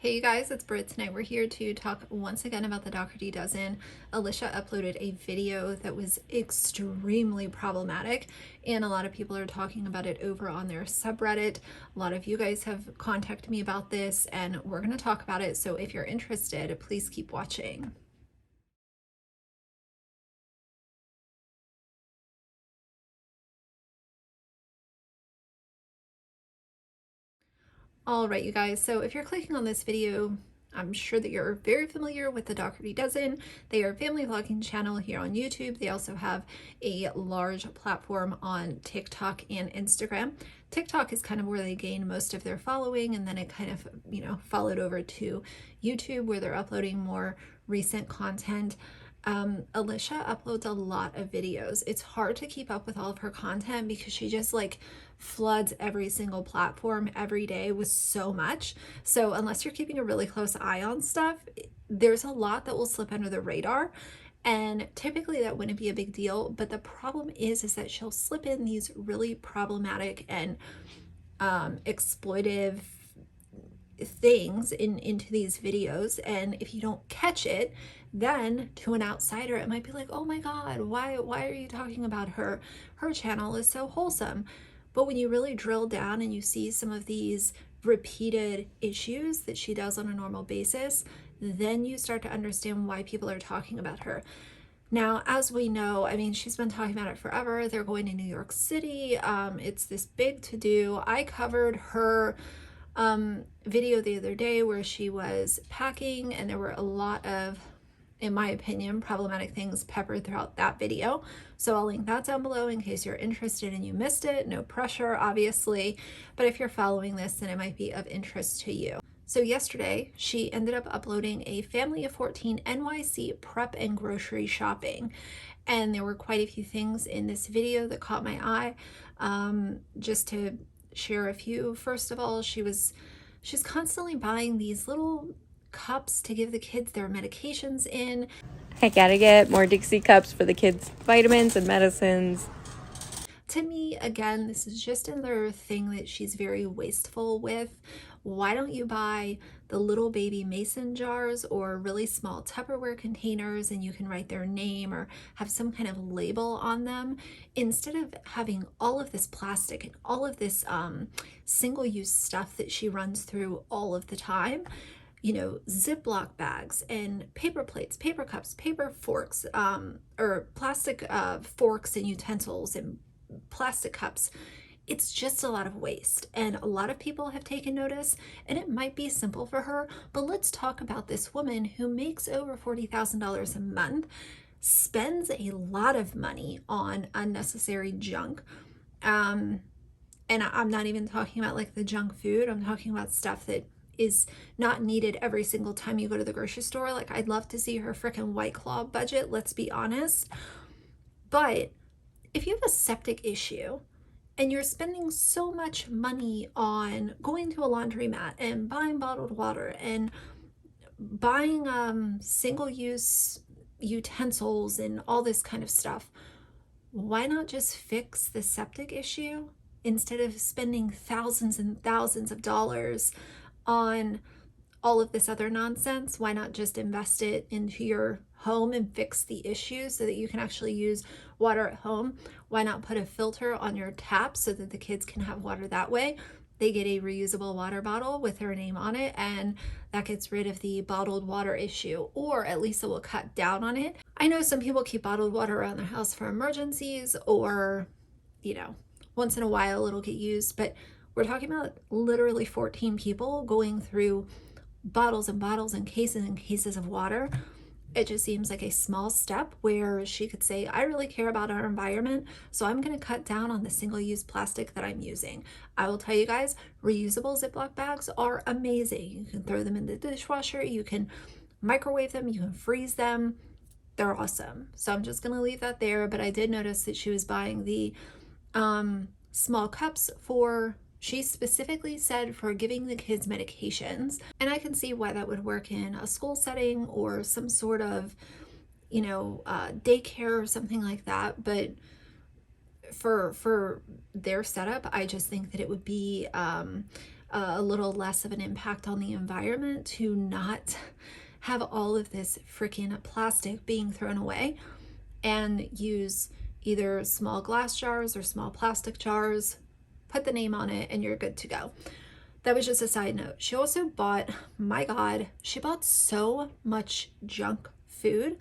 Hey you guys, it's Britt. Tonight we're here to talk once again about the Dougherty Dozen. Alicia uploaded a video that was extremely problematic, and a lot of people are talking about it over on their subreddit. A lot of you guys have contacted me about this, and we're going to talk about it. So if you're interested, please keep watching. All right, you guys, so if you're clicking on this video, I'm sure that you're very familiar with the Dougherty Dozen. They are a family vlogging channel here on YouTube. They also have a large platform on TikTok and Instagram. TikTok is kind of where they gain most of their following, and then it kind of, followed over to YouTube where they're uploading more recent content. Alicia uploads a lot of videos. It's hard to keep up with all of her content because she just like floods every single platform every day with so much. So unless you're keeping a really close eye on stuff, there's a lot that will slip under the radar. And typically that wouldn't be a big deal. But the problem is that she'll slip in these really problematic and exploitive things into these videos, and if you don't catch it, then to an outsider it might be like, oh my god, why are you talking about her channel is so wholesome. But when you really drill down and you see some of these repeated issues that she does on a normal basis, then you start to understand why people are talking about her. Now, as we know, I mean, she's been talking about it forever. They're going to New York City. It's this big to do. I covered her video the other day where she was packing, and there were a lot of, in my opinion, problematic things peppered throughout that video. So I'll link that down below in case you're interested and you missed it. No pressure, obviously, but if you're following this, then it might be of interest to you. So yesterday, she ended up uploading a family of 14 NYC prep and grocery shopping. And there were quite a few things in this video that caught my eye. Just to share a few. First of all, she's constantly buying these little cups to give the kids their medications in. I gotta get more Dixie cups for the kids' vitamins and medicines. To me, again, this is just another thing that she's very wasteful with. Why don't you buy the little baby mason jars or really small Tupperware containers, and you can write their name or have some kind of label on them, instead of having all of this plastic and all of this single-use stuff that she runs through all of the time. You know, Ziploc bags and paper plates, paper cups, paper forks, or plastic forks and utensils and plastic cups. It's just a lot of waste, and a lot of people have taken notice, and it might be simple for her, but let's talk about this woman who makes over $40,000 a month, spends a lot of money on unnecessary junk. And I'm not even talking about like the junk food. I'm talking about stuff that is not needed every single time you go to the grocery store. Like, I'd love to see her freaking White Claw budget, let's be honest. But if you have a septic issue and you're spending so much money on going to a laundromat and buying bottled water and buying single-use utensils and all this kind of stuff, why not just fix the septic issue instead of spending thousands and thousands of dollars on all of this other nonsense? Why not just invest it into your home and fix the issue so that you can actually use water at home? Why not put a filter on your tap so that the kids can have water that way? They get a reusable water bottle with her name on it, and that gets rid of the bottled water issue, or at least it will cut down on it. I know some people keep bottled water around their house for emergencies, or, once in a while it'll get used, but we're talking about literally 14 people going through bottles and bottles and cases of water. It just seems like a small step where she could say, I really care about our environment, so I'm going to cut down on the single-use plastic that I'm using. I will tell you guys, reusable Ziploc bags are amazing. You can throw them in the dishwasher, you can microwave them, you can freeze them. They're awesome. So I'm just going to leave that there, but I did notice that she was buying the small cups for, she specifically said, for giving the kids medications. And I can see why that would work in a school setting or some sort of, daycare or something like that. But for their setup, I just think that it would be a little less of an impact on the environment to not have all of this freaking plastic being thrown away, and use either small glass jars or small plastic jars, put the name on it, and you're good to go. That was just a side note. She also bought, my God, she bought so much junk food.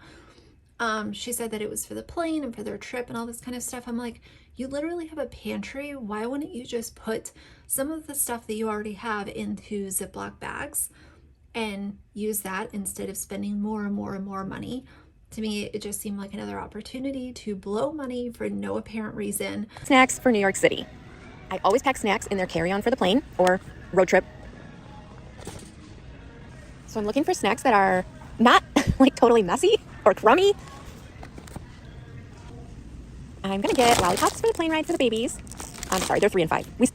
She said that it was for the plane and for their trip and all this kind of stuff. I'm like, you literally have a pantry. Why wouldn't you just put some of the stuff that you already have into Ziploc bags and use that instead of spending more and more and more money? To me, it just seemed like another opportunity to blow money for no apparent reason. Snacks for New York City. I always pack snacks in their carry-on for the plane or road trip. So I'm looking for snacks that are not like totally messy or crummy. I'm gonna get lollipops for the plane ride for the babies. I'm sorry, they're 3 and 5. We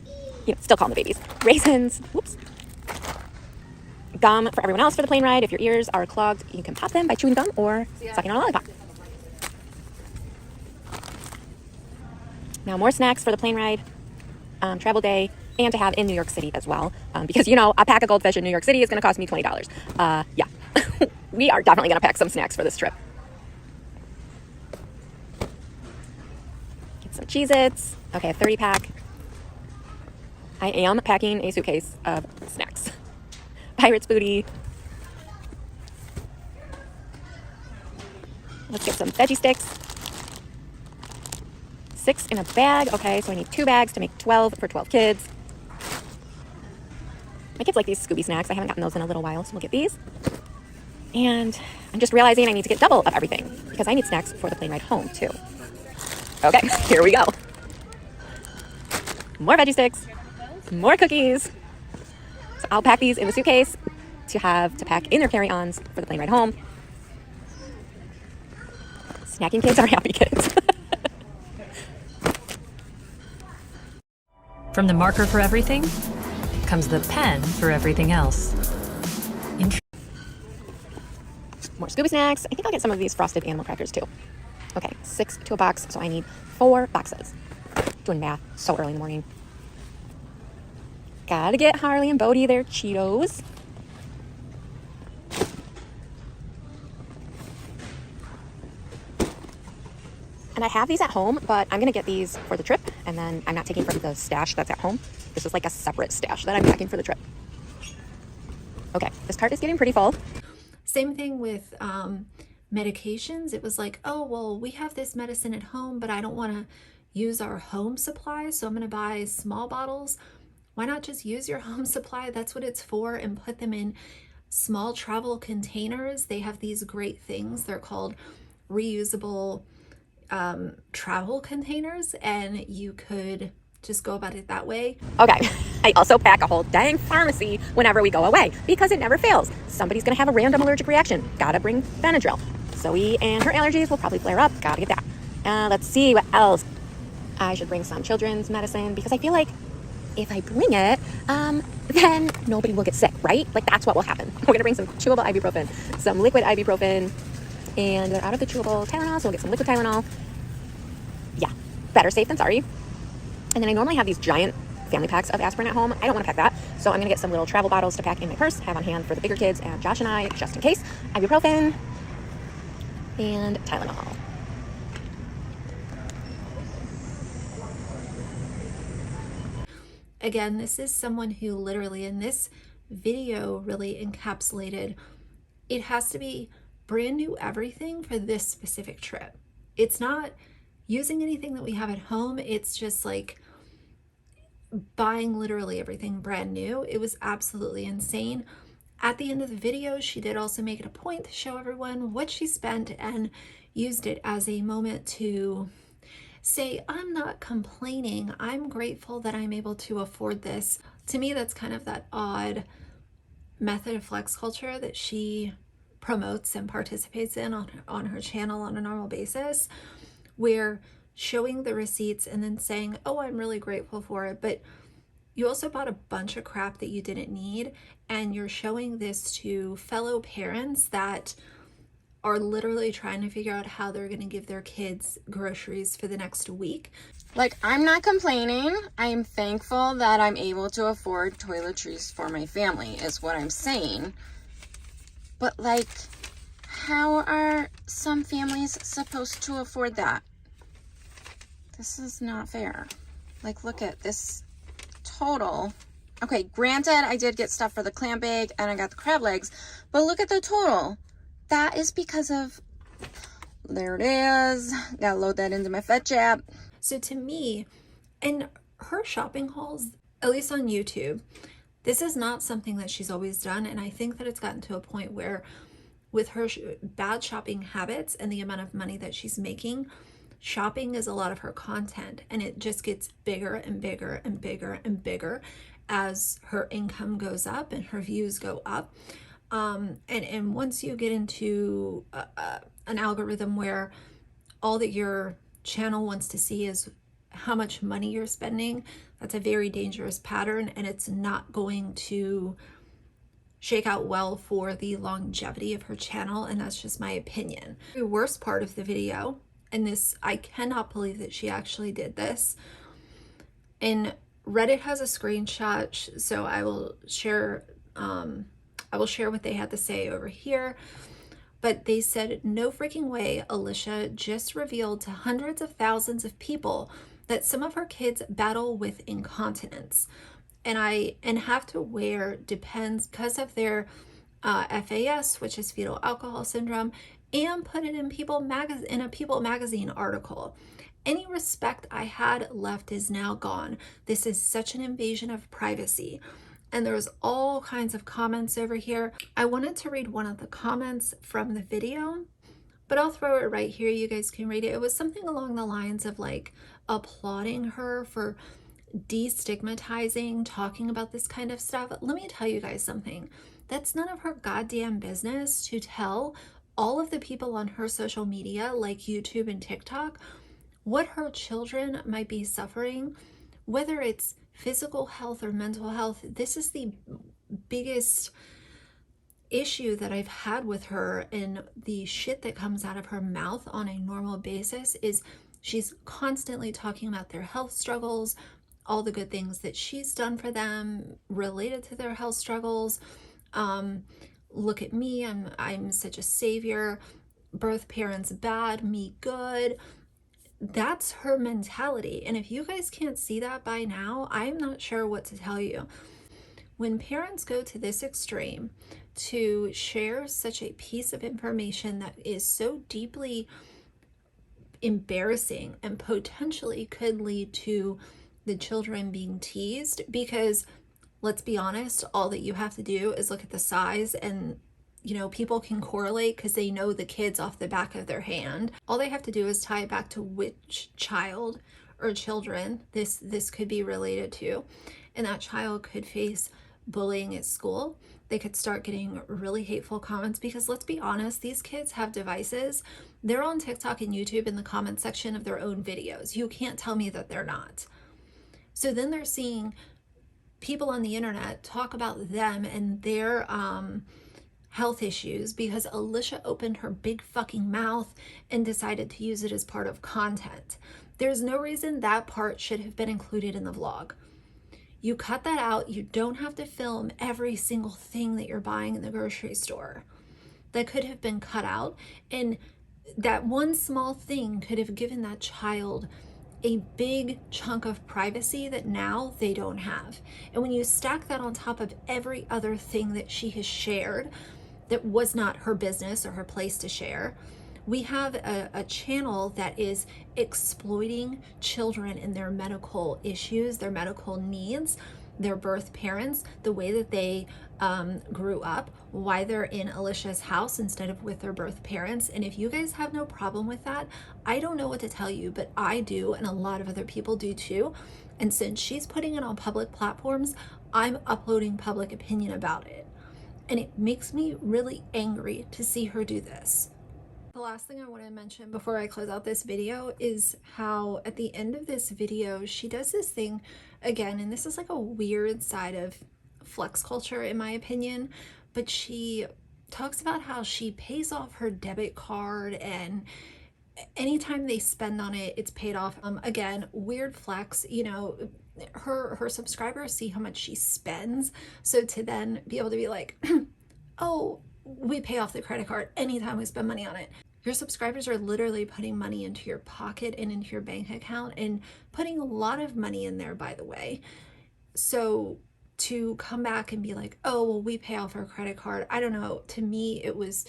still call them the babies. Raisins. Whoops. Gum for everyone else for the plane ride. If your ears are clogged, you can pop them by chewing gum or sucking on a lollipop. Now more snacks for the plane ride, travel day, and to have in New York City as well. Because, a pack of goldfish in New York City is going to cost me $20. Yeah, we are definitely going to pack some snacks for this trip. Get some Cheez-Its. Okay, a 30 pack. I am packing a suitcase of snacks. Pirates booty. Let's get some veggie sticks. 6 in a bag. Okay, so I need 2 bags to make 12 for 12 kids. My kids like these Scooby snacks. I haven't gotten those in a little while, so we'll get these. And I'm just realizing I need to get double of everything because I need snacks for the plane ride home too. Okay, here we go. More veggie sticks, more cookies. So I'll pack these in the suitcase to pack in their carry-ons for the plane ride home. Snacking kids are happy kids. From the marker for everything comes the pen for everything else. More Scooby snacks. I think I'll get some of these frosted animal crackers too. Okay, 6 to a box, so I need 4 boxes. Doing math so early in the morning. Gotta get Harley and Bodie their Cheetos. And I have these at home, but I'm gonna get these for the trip, and then I'm not taking from the stash that's at home. This is like a separate stash that I'm packing for the trip. Okay, this cart is getting pretty full. Same thing with medications. It was like, oh, well, we have this medicine at home, but I don't want to use our home supply, so I'm going to buy small bottles. Why not just use your home supply? That's what it's for, and put them in small travel containers. They have these great things. They're called reusable travel containers, and you could just go about it that way. Okay, I also pack a whole dang pharmacy whenever we go away because it never fails. Somebody's gonna have a random allergic reaction. Gotta bring Benadryl. Zoe and her allergies will probably flare up. Gotta get that. Let's see what else. I should bring some children's medicine because I feel like if I bring it, then nobody will get sick, right? Like that's what will happen. We're gonna bring some chewable ibuprofen, some liquid ibuprofen, and they're out of the chewable Tylenol, so we'll get some liquid Tylenol. Yeah, better safe than sorry. And then I normally have these giant family packs of aspirin at home. I don't want to pack that, so I'm going to get some little travel bottles to pack in my purse, have on hand for the bigger kids and Josh and I, just in case. Ibuprofen and Tylenol. Again, this is someone who literally in this video really encapsulated, it has to be brand new everything for this specific trip. It's not using anything that we have at home. It's just like buying literally everything brand new. It was absolutely insane. At the end of the video, she did also make it a point to show everyone what she spent and used it as a moment to say, I'm not complaining. I'm grateful that I'm able to afford this. To me, that's kind of that odd method of flex culture that she promotes and participates in on her channel on a normal basis, where showing the receipts and then saying, oh, I'm really grateful for it, but you also bought a bunch of crap that you didn't need, and you're showing this to fellow parents that are literally trying to figure out how they're going to give their kids groceries for the next week. Like, I'm not complaining. I am thankful that I'm able to afford toiletries for my family, is what I'm saying. But, like, how are some families supposed to afford that? This is not fair. Like, look at this total. Okay, granted, I did get stuff for the clam bake and I got the crab legs, but look at the total. That is because of, there it is. Gotta load that into my Fetch app. So to me, in her shopping hauls, at least on YouTube, this is not something that she's always done. And I think that it's gotten to a point where with her bad shopping habits and the amount of money that she's making, shopping is a lot of her content, and it just gets bigger and bigger and bigger and bigger as her income goes up and her views go up. And once you get into an algorithm where all that your channel wants to see is how much money you're spending, that's a very dangerous pattern, and it's not going to shake out well for the longevity of her channel, and that's just my opinion. The worst part of the video, and this, I cannot believe that she actually did this, and Reddit has a screenshot, so I will share what they had to say over here. But they said, no freaking way, Alicia just revealed to hundreds of thousands of people that some of her kids battle with incontinence. And have to wear depends because of their FAS, which is fetal alcohol syndrome, and put it in a People magazine article. Any respect I had left is now gone. This is such an invasion of privacy. And there's all kinds of comments over here. I wanted to read one of the comments from the video, but I'll throw it right here. You guys can read it. It was something along the lines of like applauding her for destigmatizing talking about this kind of stuff. Let me tell you guys something. That's none of her goddamn business to tell all of the people on her social media like YouTube and TikTok what her children might be suffering, whether it's physical health or mental health. This is the biggest issue that I've had with her, and the shit that comes out of her mouth on a normal basis is she's constantly talking about their health struggles, all the good things that she's done for them related to their health struggles. Look at me, I'm such a savior. Birth parents bad, me good. That's her mentality. And if you guys can't see that by now, I'm not sure what to tell you. When parents go to this extreme to share such a piece of information that is so deeply embarrassing and potentially could lead to the children being teased, because let's be honest, all that you have to do is look at the size, and people can correlate because they know the kids off the back of their hand. All they have to do is tie it back to which child or children this could be related to, and that child could face bullying at school. They could start getting really hateful comments, because let's be honest, these kids have devices. They're on TikTok and YouTube in the comment section of their own videos. You can't tell me that they're not. So then they're seeing people on the internet talk about them and their health issues because Alicia opened her big fucking mouth and decided to use it as part of content. There's no reason that part should have been included in the vlog. You cut that out. You don't have to film every single thing that you're buying in the grocery store. That could have been cut out, and that one small thing could have given that child a big chunk of privacy that now they don't have. And when you stack that on top of every other thing that she has shared that was not her business or her place to share, we have a channel that is exploiting children in their medical issues, their medical needs, their birth parents, the way that they grew up, why they're in Alicia's house instead of with their birth parents. And if you guys have no problem with that, I don't know what to tell you, but I do, and a lot of other people do too. And since she's putting it on public platforms, I'm uploading public opinion about it. And it makes me really angry to see her do this. The last thing I want to mention before I close out this video is how at the end of this video, she does this thing again, and this is like a weird side of flex culture in my opinion, but she talks about how she pays off her debit card and anytime they spend on it, it's paid off. Again, weird flex, you know, her subscribers see how much she spends. So to then be able to be like, oh, we pay off the credit card anytime we spend money on it. Your subscribers are literally putting money into your pocket and into your bank account, and putting a lot of money in there, by the way. So to come back and be like, oh, well, we pay off our credit card, I don't know. To me, it was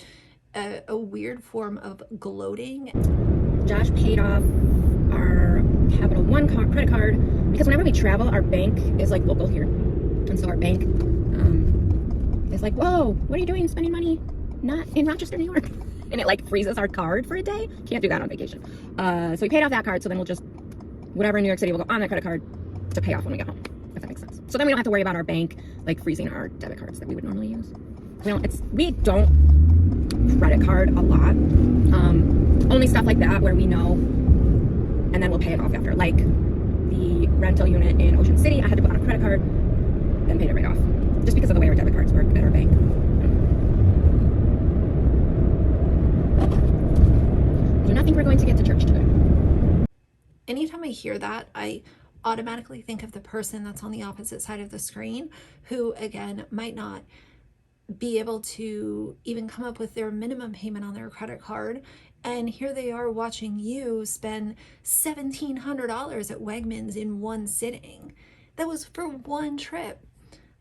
a weird form of gloating. Josh paid off our Capital One credit card because whenever we travel, our bank is like local here. And so our bank is like, whoa, what are you doing spending money not in Rochester, New York? And it like freezes our card for a day. Can't do that on vacation. So we paid off that card, so then we'll just, whatever in New York City will go on that credit card to pay off when we get home, if that makes sense. So then we don't have to worry about our bank like freezing our debit cards that we would normally use. We don't credit card a lot. Only stuff like that where we know, and then we'll pay it off after. Like the rental unit in Ocean City, I had to put on a credit card, then paid it right off, just because of the way our debit cards work at our bank. I do not think we're going to get to church today. Anytime I hear that, I automatically think of the person that's on the opposite side of the screen who, again, might not be able to even come up with their minimum payment on their credit card. And here they are watching you spend $1,700 at Wegmans in one sitting. That was for one trip.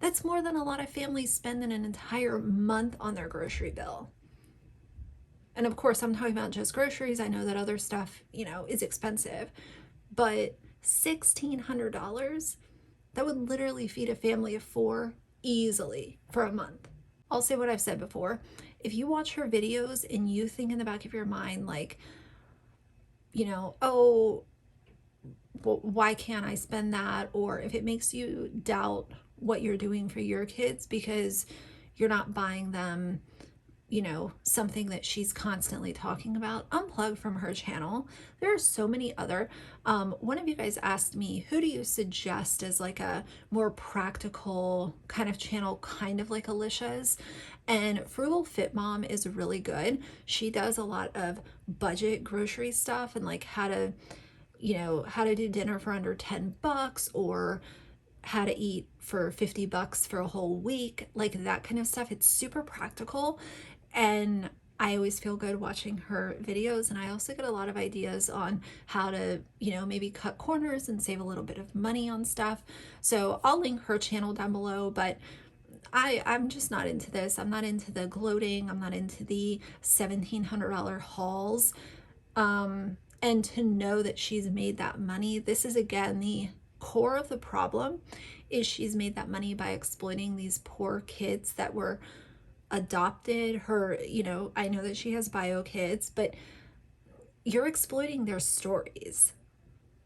That's more than a lot of families spend in an entire month on their grocery bill. And of course, I'm talking about just groceries. I know that other stuff, you know, is expensive, but $1,600, that would literally feed a family of 4 easily for a month. I'll say what I've said before. If you watch her videos and you think in the back of your mind, like, you know, oh, well, why can't I spend that? Or if it makes you doubt what you're doing for your kids because you're not buying them, you know, something that she's constantly talking about, unplug from her channel. There are so many other, one of you guys asked me, who do you suggest as like a more practical kind of channel, kind of like Alicia's? And Frugal Fit Mom is really good. She does a lot of budget grocery stuff and like how to, you know, how to do dinner for under $10 or how to eat for $50 for a whole week, like that kind of stuff. It's super practical. And I always feel good watching her videos, and I also get a lot of ideas on how to, you know, maybe cut corners and save a little bit of money on stuff. So I'll link her channel down below, but I'm just not into this. I'm not into the gloating. I'm not into the $1,700 hauls. And to know that she's made that money, this is again the core of the problem, is she's made that money by exploiting these poor kids that were adopted. Her, you know, I know that she has bio kids, but you're exploiting their stories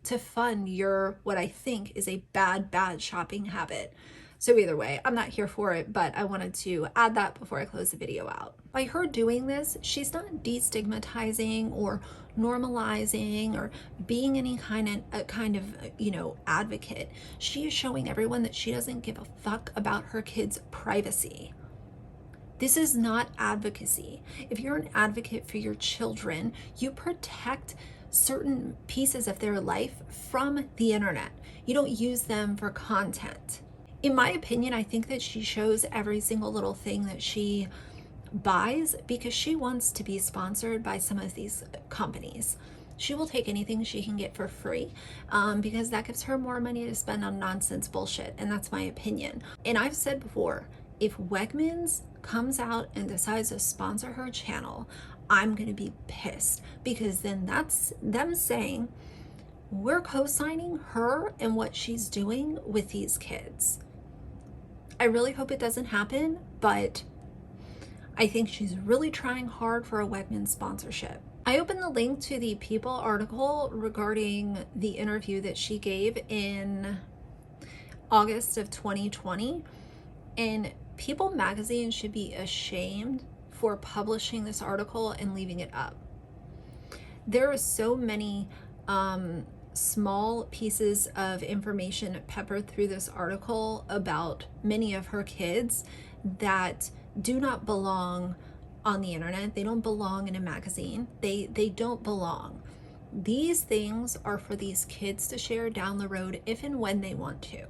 to fund your, what I think is a bad shopping habit. So either way, I'm not here for it, but I wanted to add that before I close the video out. By her doing this, she's not destigmatizing or normalizing or being any kind of, you know, advocate. She is showing everyone that she doesn't give a fuck about her kids' privacy. This is not advocacy. If you're an advocate for your children, you protect certain pieces of their life from the internet. You don't use them for content. In my opinion, I think that she shows every single little thing that she buys because she wants to be sponsored by some of these companies. She will take anything she can get for free because that gives her more money to spend on nonsense bullshit, and that's my opinion. And I've said before, if Wegmans comes out and decides to sponsor her channel, I'm gonna be pissed, because then that's them saying we're co-signing her and what she's doing with these kids. I really hope it doesn't happen, but I think she's really trying hard for a Wegmans sponsorship. I opened the link to the People article regarding the interview that she gave in August of 2020, and People magazine should be ashamed for publishing this article and leaving it up. There are so many small pieces of information peppered through this article about many of her kids that do not belong on the internet. They don't belong in a magazine. They don't belong. These things are for these kids to share down the road if and when they want to.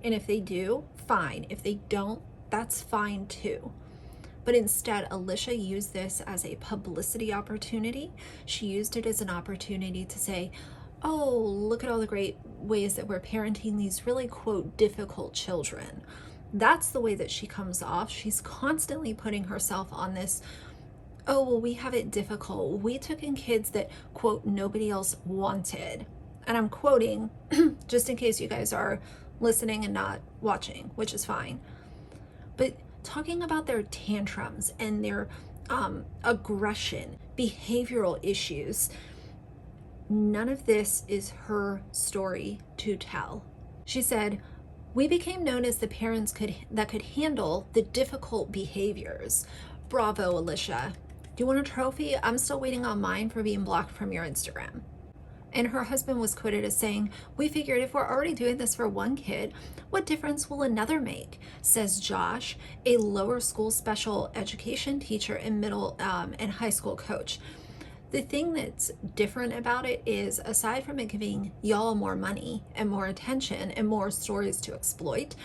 And if they do, fine. If they don't, that's fine too. But instead, Alicia used this as a publicity opportunity. She used it as an opportunity to say, oh, look at all the great ways that we're parenting these really, quote, difficult children. That's the way that she comes off. She's constantly putting herself on this, oh, well, we have it difficult. We took in kids that, quote, nobody else wanted. And I'm quoting just in case you guys are listening and not watching, which is fine. But talking about their tantrums and their aggression, behavioral issues, none of this is her story to tell. She said, we became known as the parents that could handle the difficult behaviors. Bravo, Alicia. Do you want a trophy? I'm still waiting on mine for being blocked from your Instagram. And her husband was quoted as saying, we figured if we're already doing this for one kid, what difference will another make? Says Josh, a lower school special education teacher and middle and high school coach. The thing that's different about it is, aside from it giving y'all more money and more attention and more stories to exploit,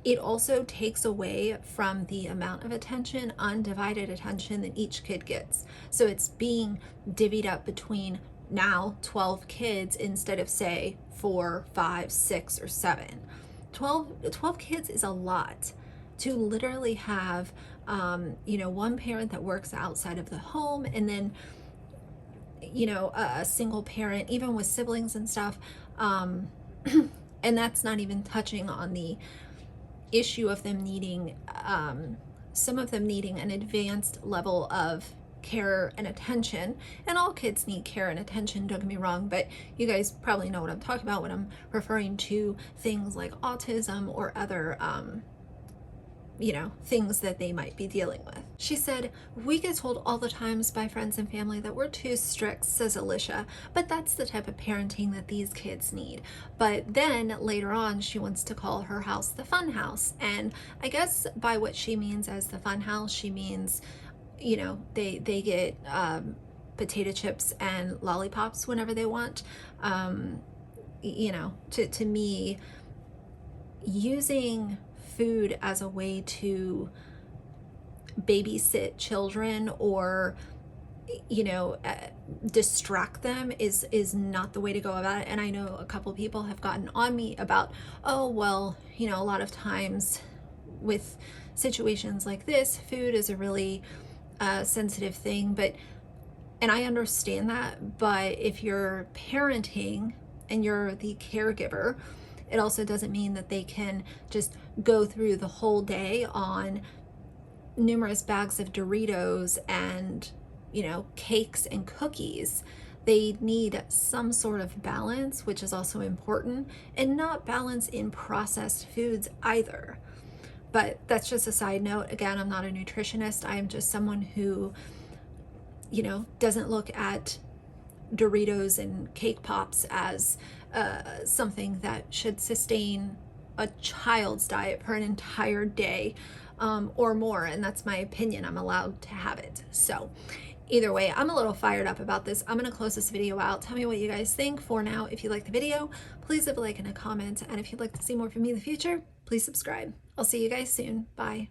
it also takes away from the amount of attention, undivided attention that each kid gets. So it's being divvied up between now 12 kids instead of, say, 4, 5, 6, or 7. 12 kids is a lot to literally have, one parent that works outside of the home, and then, a single parent, even with siblings and stuff. And that's not even touching on the issue of them needing, some of them needing an advanced level of care and attention. And all kids need care and attention, don't get me wrong, but you guys probably know what I'm talking about when I'm referring to things like autism or other things that they might be dealing with. She said, we get told all the times by friends and family that we're too strict, says Alicia, but that's the type of parenting that these kids need. But then later on, she wants to call her house the fun house. And I guess by what she means as the fun house, she means, they get potato chips and lollipops whenever they want. To me, using food as a way to babysit children or distract them is not the way to go about it. And I know a couple people have gotten on me about, oh, well, a lot of times with situations like this, food is a really sensitive thing, and I understand that, but if you're parenting and you're the caregiver, it also doesn't mean that they can just go through the whole day on numerous bags of Doritos and, cakes and cookies. They need some sort of balance, which is also important, and not balance in processed foods either. But that's just a side note. Again, I'm not a nutritionist. I am just someone who, doesn't look at Doritos and cake pops as something that should sustain a child's diet for an entire day or more. And that's my opinion. I'm allowed to have it. So either way, I'm a little fired up about this. I'm going to close this video out. Tell me what you guys think. For now, if you like the video, please leave a like and a comment. And if you'd like to see more from me in the future, please subscribe. I'll see you guys soon. Bye.